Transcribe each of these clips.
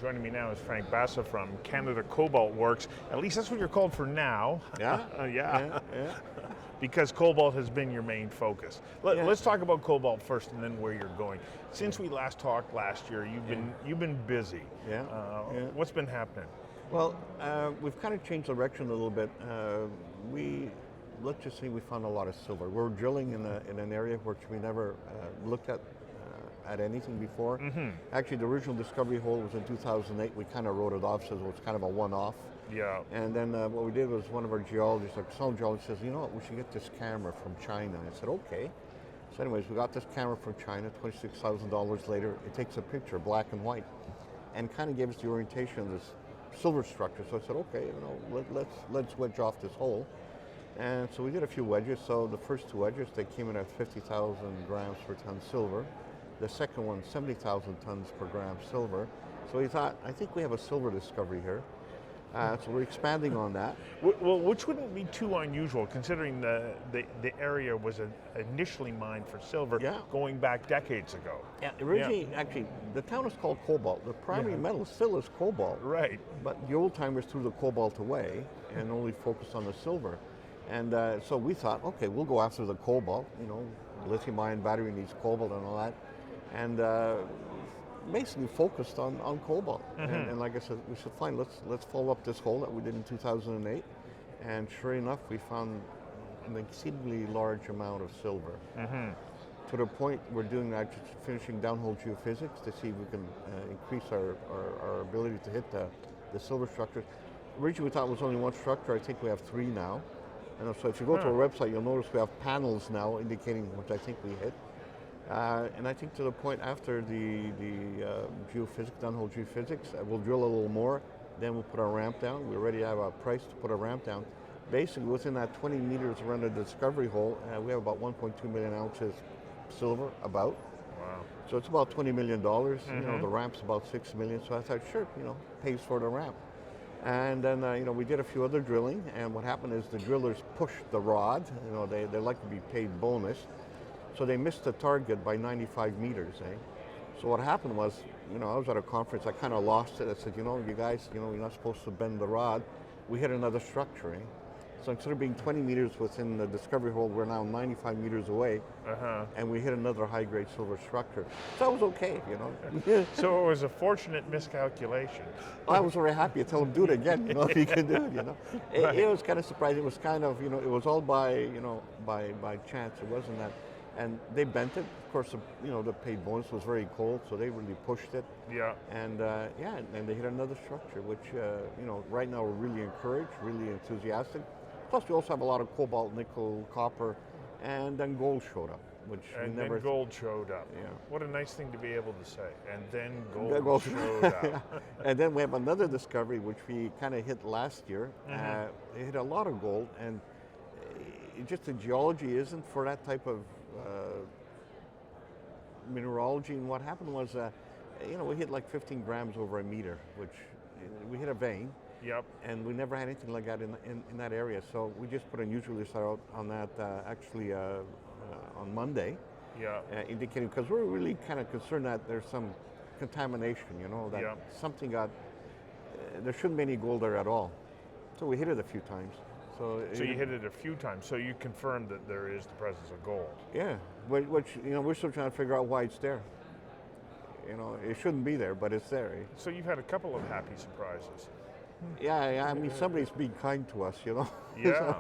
Joining me now is Frank Basa from Canada Cobalt Works. At least that's what you're called for now. Yeah? Yeah. Because cobalt has been your main focus. Let's talk about cobalt first, and then where you're going. Since we last talked last year, you've been busy. What's been happening? Well, we've kind of changed direction a little bit. Let's just say we found a lot of silver. We're drilling in an area which we never looked at anything before. Actually, the original discovery hole was in 2008. We kind of wrote it off, so it was kind of a one-off. Yeah. And then what we did was one of our geologists, like some geologist, says, you know what, we should get this camera from China. I said, okay. So anyways, we got this camera from China, $26,000 later. It takes a picture, black and white, and kind of gave us the orientation of this silver structure. So I said, okay, let's wedge off this hole. And so we did a few wedges. So the first two wedges, they came in at 50,000 grams per ton silver. The second one, 70,000 tons per gram silver. So we thought, I think we have a silver discovery here. So we're expanding on that. Well, which wouldn't be too unusual, considering the area was initially mined for silver going back decades ago. Yeah, originally, actually, the town is called Cobalt. The primary metal still is cobalt. Right. But the old timers threw the cobalt away and only focused on the silver. And so we thought, okay, we'll go after the cobalt. You know, lithium-ion battery needs cobalt and all that. And basically focused on cobalt. And like I said, we said, fine, let's follow up this hole that we did in 2008. And sure enough, we found an exceedingly large amount of silver. To the point we're doing actually finishing downhole geophysics to see if we can increase our ability to hit the silver structures. Originally we thought it was only one structure. I think we have three now. And so if you go to our website, you'll notice we have panels now indicating which I think we hit. And I think to the point after the geophysics, downhole geophysics, we'll drill a little more, then we'll put our ramp down. We already have a price to put a ramp down. Basically, within that 20 meters around the discovery hole, we have about 1.2 million ounces silver, about. Wow. So it's about $20 million. You know, the ramp's about 6 million. So I thought, sure, you know, pays for the ramp. And then, you know, we did a few other drilling, and what happened is the drillers pushed the rod. You know, they like to be paid bonus. So they missed the target by 95 meters, eh? So what happened was, you know, I was at a conference, I kind of lost it. I said, you know, you guys, you know, you're not supposed to bend the rod. We hit another structure, eh? So instead of being 20 meters within the discovery hole, we're now 95 meters away, and we hit another high-grade silver structure. So that was okay, you know. So it was a fortunate miscalculation. I was very happy to tell them, do it again, you know, if you can do it, you know. It was kind of surprising. It was kind of, you know, it was all by, you know, by chance. It wasn't that. And they bent it. Of course, you know, the paid bonus was very cold, so they really pushed it. Yeah. And and they hit another structure, which, you know, right now we're really encouraged, really enthusiastic. Plus, we also have a lot of cobalt, nickel, copper, and then gold showed up, which and we never. then gold showed up. Yeah. What a nice thing to be able to say. And then gold showed up. And then we have another discovery, which we kind of hit last year. It hit a lot of gold, and just the geology isn't for that type of mineralogy. And what happened was, you know, we hit like 15 grams over a meter, which we hit a vein. Yep. And we never had anything like that in that area. So we just put a news release out on that actually on Monday. Yeah. Indicating, because we're really kind of concerned that there's some contamination, you know, that something got, there shouldn't be any gold there at all. So we hit it a few times. So you hit it a few times, so you confirmed that there is the presence of gold. Yeah, which, you know, we're still trying to figure out why it's there. You know, it shouldn't be there, but it's there. So you've had a couple of happy surprises. Yeah, I mean, somebody's being kind to us, you know. Yeah.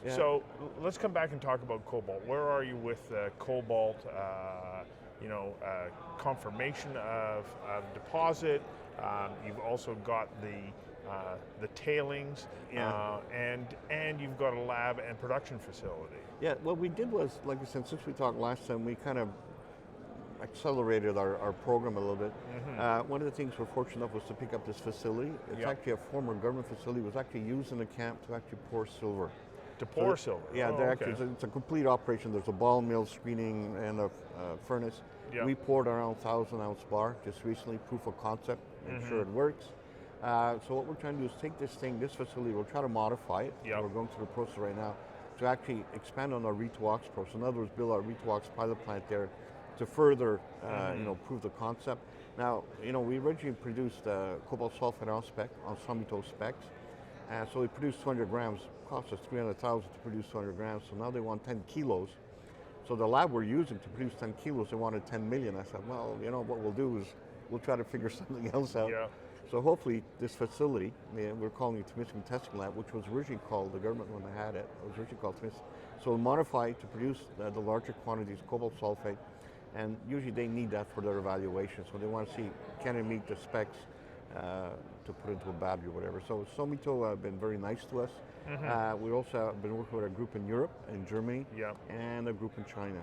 So let's come back and talk about cobalt. Where are you with cobalt? You know, confirmation of deposit. You've also got the tailings, and you've got a lab and production facility. Yeah. What we did was, like I said, since we talked last time, we kind of accelerated our program a little bit. One of the things we're fortunate enough was to pick up this facility. It's actually a former government facility. It was actually used in the camp to actually pour silver. To pour silver? Yeah, it's a complete operation. There's a ball mill, screening, and a furnace. We poured around 1,000-ounce bar just recently, proof of concept, make sure it works. So what we're trying to do is take this facility, we'll try to modify it. We're going through the process right now to actually expand on our Re2Ox process. In other words, build our Re2Ox pilot plant there to further, you know, prove the concept. Now, we originally produced cobalt sulfate on spec, on Sumitomo specs, and so we produced 200 grams. Cost us $300,000 to produce 200 grams, so now they want 10 kilos. So the lab we're using to produce 10 kilos, they wanted 10 million. I said, well, what we'll do is we'll try to figure something else out. Yeah. So hopefully this facility, we're calling it Temiskaming Testing Lab, which was originally called, the government when they had it, was originally called Temiskaming. So we'll modify to produce the larger quantities of cobalt sulfate, and usually they need that for their evaluation. So they want to see, can it meet the specs to put into a battery or whatever. So Sumitomo have been very nice to us. We also have been working with a group in Europe, in Germany, and a group in China.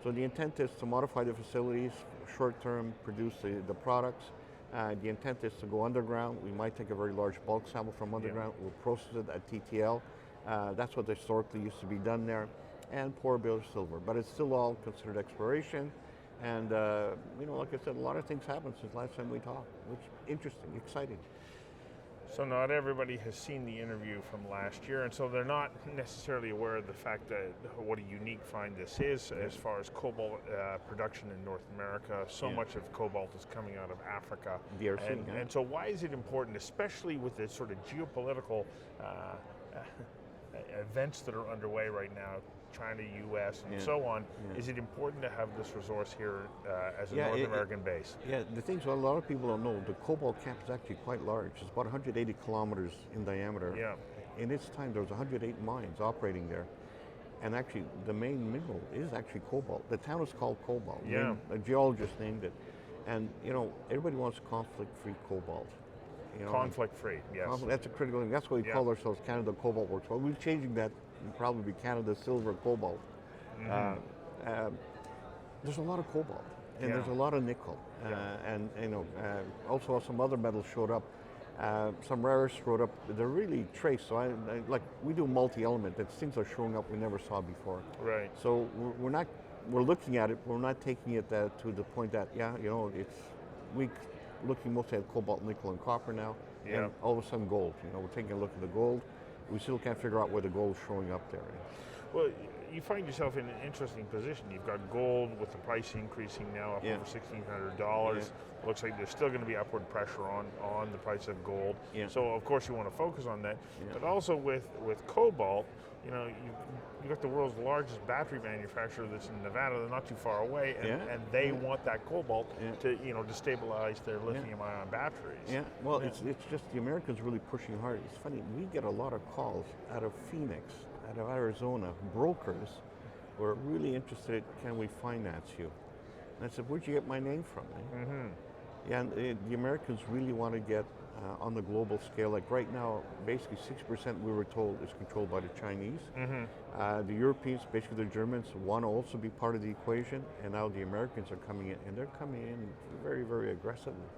So the intent is to modify the facilities, short-term produce the products. The intent is to go underground. We might take a very large bulk sample from underground. We'll process it at TTL. That's what historically used to be done there, and pour a bit of silver. But it's still all considered exploration. And like I said, a lot of things happened since last time we talked, which is interesting, exciting. So not everybody has seen the interview from last year, and so they're not necessarily aware of the fact that what a unique find this is as far as cobalt production in North America. So much of cobalt is coming out of Africa. DRC, and so why is it important, especially with the sort of geopolitical events that are underway right now, China, US, and so on, is it important to have this resource here as a North American base? Yeah, the thing is, a lot of people don't know, the cobalt camp is actually quite large. It's about 180 kilometers in diameter. Yeah. In its time, there was 108 mines operating there. And actually, the main mineral is actually cobalt. The town is called Cobalt. Yeah. A geologist named it. And, everybody wants conflict-free cobalt. Conflict-free, yes. That's a critical thing. That's why we call ourselves Canada Cobalt Works. Well, we're changing that. It'll probably be Canada Silver Cobalt. There's a lot of cobalt, and there's a lot of nickel, and also some other metals showed up. Some rare earths showed up. They're really traced. So like we do multi-element. That things are showing up we never saw before. Right. So we're looking at it. We're not taking it to the point that we're looking mostly at cobalt, nickel, and copper now. Yeah. And all of a sudden gold. We're taking a look at the gold. We still can't figure out where the gold is showing up there. Well, you find yourself in an interesting position. You've got gold with the price increasing now up over $1,600. Looks like there's still going to be upward pressure on the price of gold. So of course you want to focus on that. But also with cobalt, you've got the world's largest battery manufacturer that's in Nevada. They're not too far away, and they want that cobalt to to stabilize their lithium-ion batteries. Yeah. Well, it's just the Americans really pushing hard. It's funny. We get a lot of calls out of Phoenix, out of Arizona, brokers who are really interested. Can we finance you? And I said, where'd you get my name from? Yeah, and the Americans really want to get on the global scale. Like right now, basically 6% we were told is controlled by the Chinese. The Europeans, basically the Germans, want to also be part of the equation, and now the Americans are coming in, and they're coming in very, very aggressively.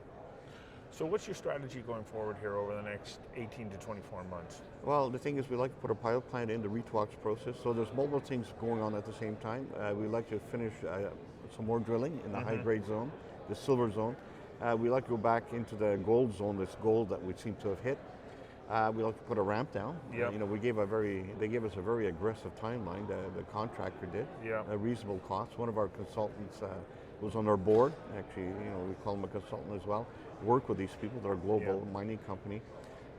So what's your strategy going forward here over the next 18 to 24 months? Well, the thing is we like to put a pilot plant in the Retox process, so there's multiple things going on at the same time. We like to finish some more drilling in the high-grade zone, the silver zone. We like to go back into the gold zone, this gold that we seem to have hit. We like to put a ramp down. They gave us a very aggressive timeline, the contractor did, a reasonable cost. One of our consultants was on our board, actually, we call him a consultant as well, work with these people, they're a global mining company.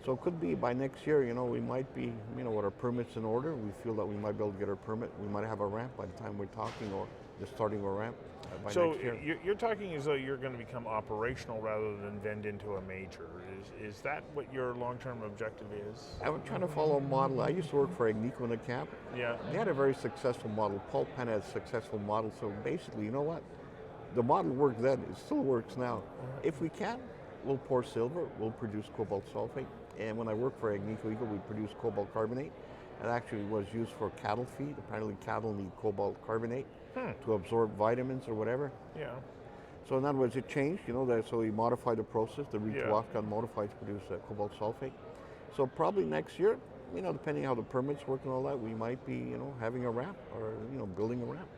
So it could be by next year, we might be, with our permits in order, we feel that we might be able to get our permit. We might have a ramp by the time we're talking, or just starting a ramp by next year. So you're talking as though you're going to become operational rather than vend into a major. Is that what your long-term objective is? I'm trying to follow a model. I used to work for Agnico in the camp. Yeah. They had a very successful model. Paul Penn had a successful model. So basically, you know what? The model worked then. It still works now. If we can, we'll pour silver. We'll produce cobalt sulfate. And when I worked for Agnico Eagle, we produced cobalt carbonate. It actually was used for cattle feed. Apparently cattle need cobalt carbonate to absorb vitamins or whatever. Yeah. So in other words, it changed, so we modified the process. The Retox got modified to produce cobalt sulfate. So probably next year, depending how the permits work and all that, we might be, having a ramp or, building a ramp.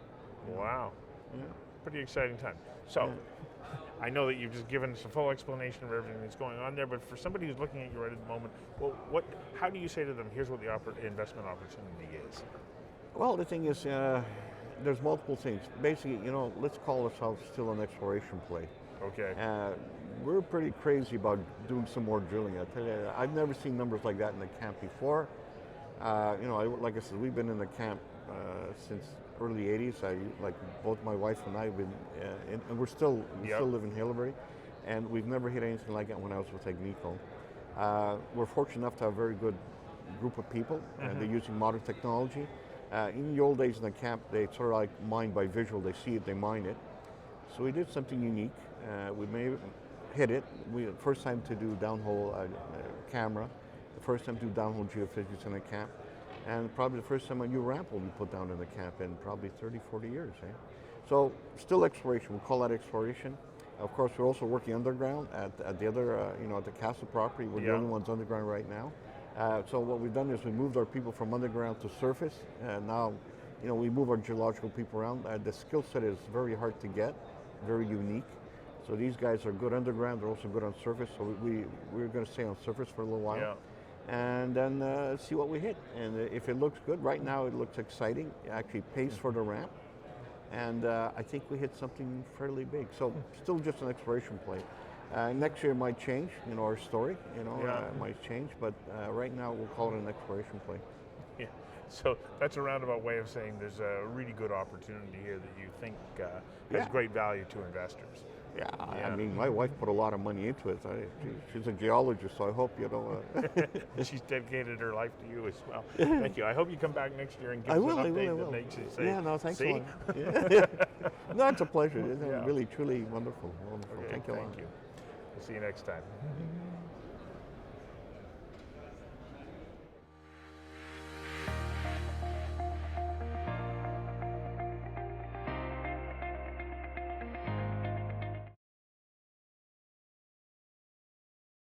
Wow. Yeah. Pretty exciting time. So I know that you've just given us a full explanation of everything that's going on there, but for somebody who's looking at you right at the moment, well, how do you say to them, here's what the investment opportunity is? Well, the thing is, there's multiple things. Basically, let's call ourselves still an exploration play. Okay. We're pretty crazy about doing some more drilling. I tell you, I've never seen numbers like that in the camp before. Like I said, we've been in the camp since early '80s. Like both my wife and I have been, and we still live in Halebury, and we've never hit anything like that when I was with Agnico. We're fortunate enough to have a very good group of people, and they're using modern technology. In the old days in the camp, they sort of like mine by visual. They see it, they mine it. So we did something unique. We may hit it. First time to do downhole camera, the first time to do downhole geophysics in a camp, and probably the first time a new ramp will be put down in the camp in probably 30, 40 years. So still exploration. We call that exploration. Of course, we're also working underground at the other, at the castle property. We're the only ones underground right now. So what we've done is we moved our people from underground to surface. Now, we move our geological people around. The skill set is very hard to get, very unique. So these guys are good underground. They're also good on surface. So we're going to stay on surface for a little while, and then see what we hit. And if it looks good, right now it looks exciting. It actually pays for the ramp, and I think we hit something fairly big. So still just an exploration play. Next year might change, our story, might change, but right now we'll call it an exploration play. Yeah. So that's a roundabout way of saying there's a really good opportunity here that you think has great value to investors. Yeah, I mean, my wife put a lot of money into it. She's a geologist, so I hope, She's dedicated her life to you as well. Thank you. I hope you come back next year and give us an update that makes you say, yeah, no, thanks see? a lot. Yeah. No, it's a pleasure. It's really, truly wonderful. Okay, Thank you a lot. Thank you. We'll see you next time.